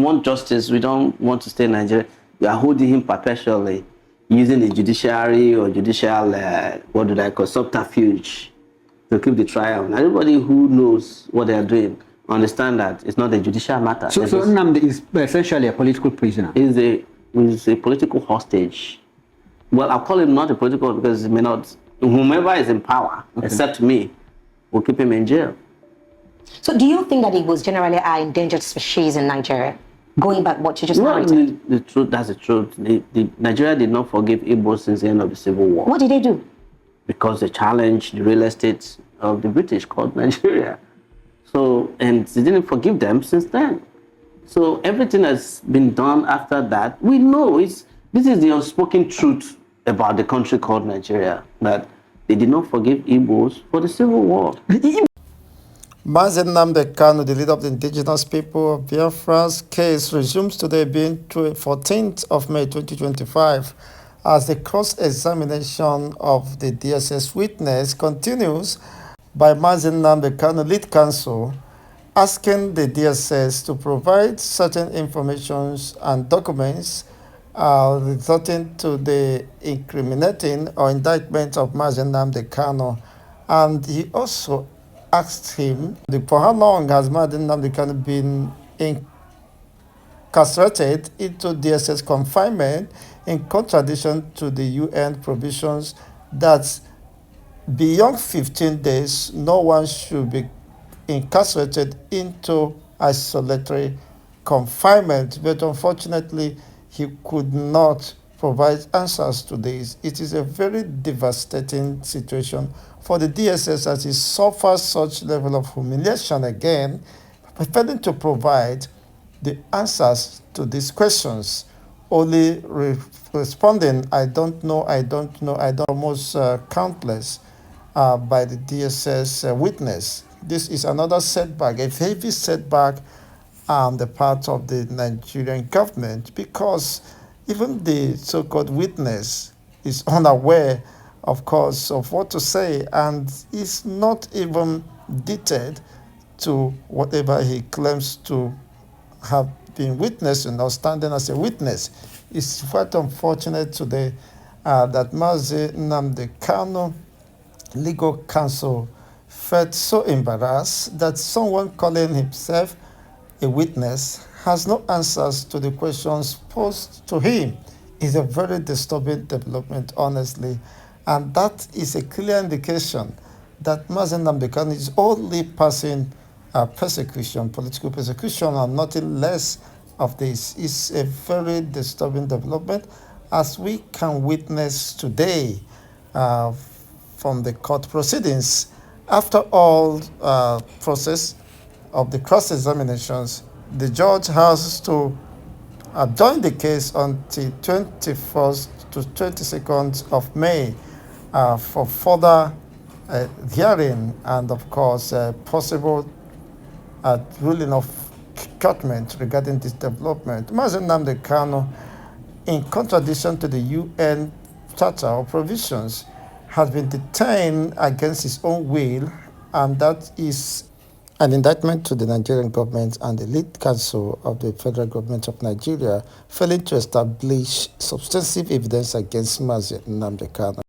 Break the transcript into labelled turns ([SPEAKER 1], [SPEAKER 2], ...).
[SPEAKER 1] want justice. We don't want to stay in Nigeria. We are holding him perpetually, using the judiciary or judicial, what do I call, subterfuge to keep the trial. And everybody who knows what they are doing understand that it's not a judicial matter.
[SPEAKER 2] So Nnamdi is essentially a political prisoner.
[SPEAKER 1] He's a political hostage. Well, I'll call him not a political because he may not, whomever is in power, except me, will keep him in jail.
[SPEAKER 3] So do you think that it was generally an endangered species in Nigeria? Going back what you just narrated?
[SPEAKER 1] The truth, that's the truth. Nigeria did not forgive Igbo since the end of the Civil War.
[SPEAKER 3] What did they do?
[SPEAKER 1] Because they challenged the real estate of the British called Nigeria. So, and they didn't forgive them since then. So everything has been done after that. We know this is the unspoken truth about the country called Nigeria, that they did not forgive Igbos for the Civil War.
[SPEAKER 4] Nnamdi Kanu, the leader of the indigenous people of Biafra's case, resumes today, being 14th of May 2025, as the cross-examination of the DSS witness continues by Nnamdi Kanu, lead counsel, asking the DSS to provide certain information and documents resulting to the incriminating or indictment of Nnamdi Kanu. And he also asked him, for how long has Nnamdi Kanu been incarcerated into DSS confinement, in contradiction to the UN provisions that beyond 15 days, no one should be incarcerated into isolatory confinement. But unfortunately, he could not provide answers to this. It is a very devastating situation for the DSS as it suffers such level of humiliation again, failing to provide the answers to these questions, only responding, I don't know, almost countless by the DSS witness. This is another setback, a heavy setback on the part of the Nigerian government, because even the so-called witness is unaware, of course, of what to say, and is not even deterred to whatever he claims to have been witnessing or standing as a witness. It's quite unfortunate today that Nnamdi Kanu legal counsel felt so embarrassed that someone calling himself a witness has no answers to the questions posed to him. Is a very disturbing development, honestly. And that is a clear indication that Nnamdi Kanu is only passing persecution, political persecution, and nothing less of this. It's a very disturbing development, as we can witness today from the court proceedings. After all process of the cross-examinations, the judge has to adjourn the case until 21st to 22nd of May for further hearing and, of course, possible ruling of judgment regarding this development. Nnamdi Kanu, in contradiction to the UN Charter or provisions, has been detained against his own will, and that is an indictment to the Nigerian government and the lead counsel of the federal government of Nigeria, failing to establish substantive evidence against Nnamdi Kanu.